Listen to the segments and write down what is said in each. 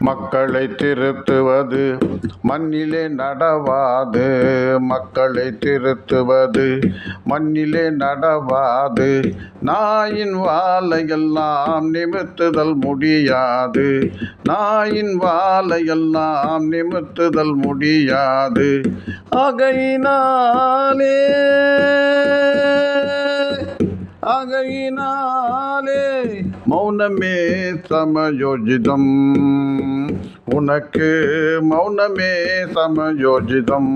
மக்களை திருத்துவது மண்ணிலே நடவாது. மக்களை திருத்துவது மண்ணிலே நடவாது. நாயின் வாலையெல்லாம் நிமிர்த்துதல் முடியாது. நாயின் வாலையெல்லாம் நிமிர்த்துதல் முடியாது. ஆகையினாலே மௌனமே சமயோஜிதம். உனக்கு மௌனமே சமயோஜிதம்.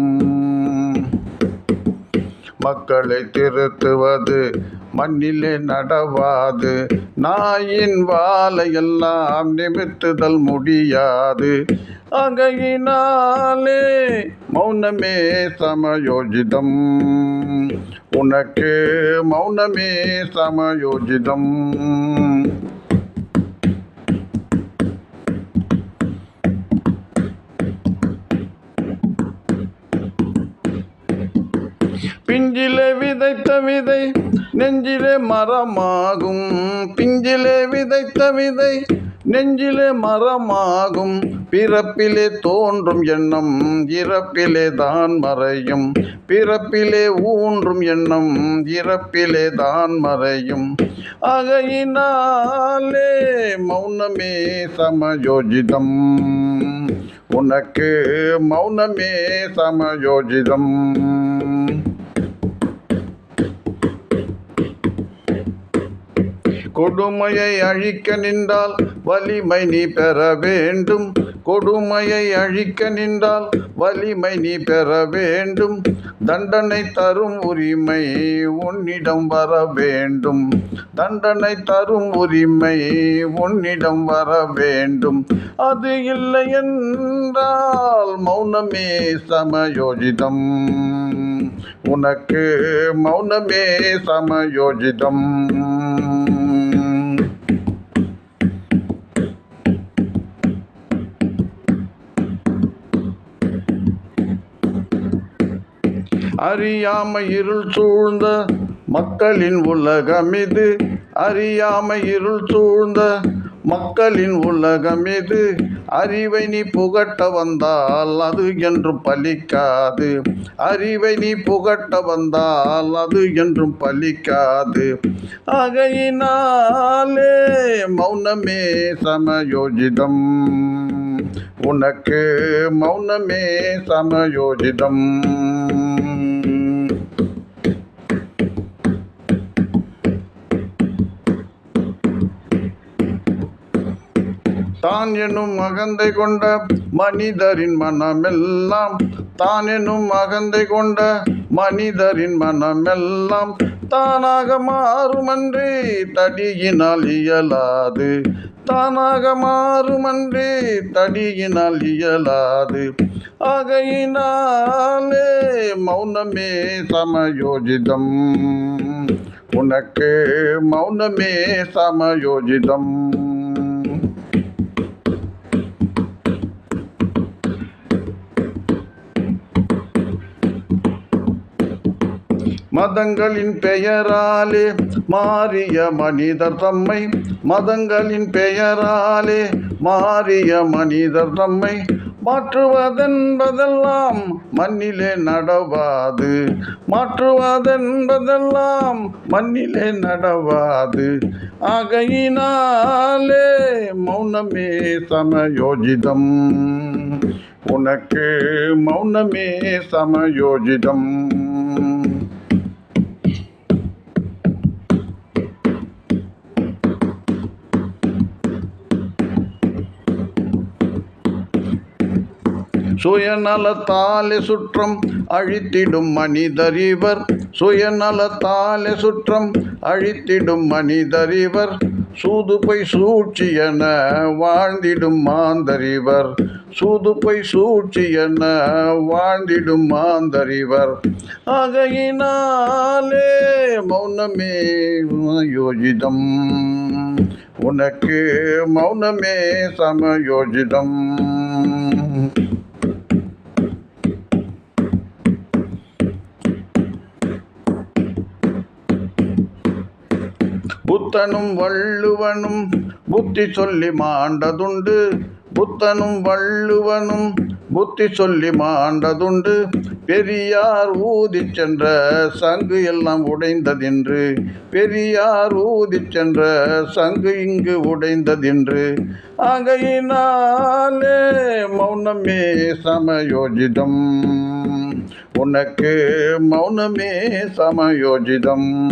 மக்களை திருத்துவது மண்ணிலே நடவாது. நாயின் வாலையெல்லாம் நிமிர்த்துதல் முடியாது. ஆகையினாலே மௌனமே சமயோஜிதம். உனக்கு மௌனமே சமயோஜிதம். பிஞ்சிலே விதைத்த விதை நெஞ்சிலே மரமாகும். பிஞ்சிலே விதைத்த விதை நெஞ்சிலே மரமாகும். பிறப்பிலே தோன்றும் எண்ணம் இறப்பிலே தான் மறையும். பிறப்பிலே ஊன்றும் எண்ணம் இறப்பிலே தான் மறையும். ஆகையினாலே மௌனமே சமயோஜிதம். உனக்கு மௌனமே சமயோஜிதம். கொடுமையை அழிக்க நின்றால் வலிமை நீ பெற வேண்டும். கொடுமையை அழிக்க நின்றால் வலிமை நீ பெற வேண்டும். தண்டனை தரும் உரிமை உன்னிடம் வர வேண்டும். தண்டனை தரும் உரிமை உன்னிடம் வர வேண்டும். அது இல்லை என்றால் மௌனமே சமயோஜிதம். உனக்கு மௌனமே சமயோஜிதம். அறியாமை இருள் சூழ்ந்த மக்களின் உலகமிது. அறியாமை இருள் சூழ்ந்த மக்களின் உலகமிது. அறிவை நீ புகட்ட வந்தால் அது என்றும் பலிக்காது. அறிவை நீ புகட்ட வந்தால் அது என்றும் பலிக்காது. ஆகையினாலே மௌனமே சமயோஜிதம். உனக்கு மௌனமே சமயோஜிதம். தான் எனும் அகந்தை கொண்ட மனிதரின் மனமெல்லாம். தான் எனும் அகந்தை கொண்ட மனிதரின் மனமெல்லாம் தானாக மாறுமன்றி தடியினால் இயலாது. தானாக மாறுமன்றி தடியினால் இயலாது. ஆகையினாலே மௌனமே சமயோஜிதம். உனக்கு மௌனமே சமயோஜிதம். மதங்களின் பெயராலே மாறிய மனிதர் தம்மை. மதங்களின் பெயராலே மாறிய மனிதர் தம்மை மாற்றுவதென்பதெல்லாம் மண்ணிலே நடவாது. மாற்றுவதென்பதெல்லாம் மண்ணிலே நடவாது. ஆகையினாலே மௌனமே சமயோஜிதம். உனக்கு மௌனமே சமயோஜிதம். சுயநலத்தாலே சுற்றம் அழித்திடும் மனிதர் இவர். சுயநலத்தாலே சுற்றம் அழித்திடும் மனிதர் இவர். சூது பொய் சூழ்ச்சி என வாழ்ந்திடும் மாந்தரிவர். சூது பொய் சூழ்ச்சி என வாழ்ந்திடும் மாந்தரிவர். ஆகையினாலே மௌனமே யோஜிதம். உனக்கு மௌனமே சமயோஜிதம். புத்தனும் வள்ளுவனும் புத்தி சொல்லி மாண்டதுண்டு. புத்தனும் வள்ளுவனும் புத்தி சொல்லி மாண்டதுண்டு. பெரியார் ஊதிச் சென்ற சங்கு எல்லாம் உடைந்ததென்று. பெரியார் ஊதிச் சென்ற சங்கு இங்கு உடைந்ததென்று. ஆகையினாலே மௌனமே சமயோஜிதம். உனக்கு மௌனமே சமயோஜிதம்.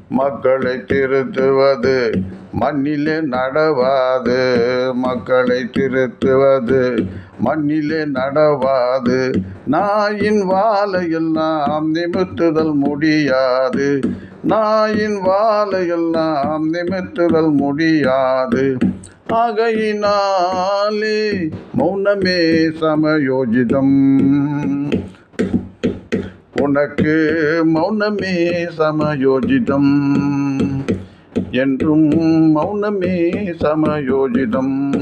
மக்களை திருத்துவது மண்ணிலே நடவாது. மக்களை திருத்துவது மண்ணிலே நடவாது. நாயின் வாலையெல்லாம் நிமித்துதல் முடியாது. நாயின் வாலையெல்லாம் நிமித்துதல் முடியாது. ஆகையினாலே மௌனமே சமயோஜிதம். உனக்கு மௌனமே சமயோஜிதம். என்றும் மௌனமே சமயோஜிதம்.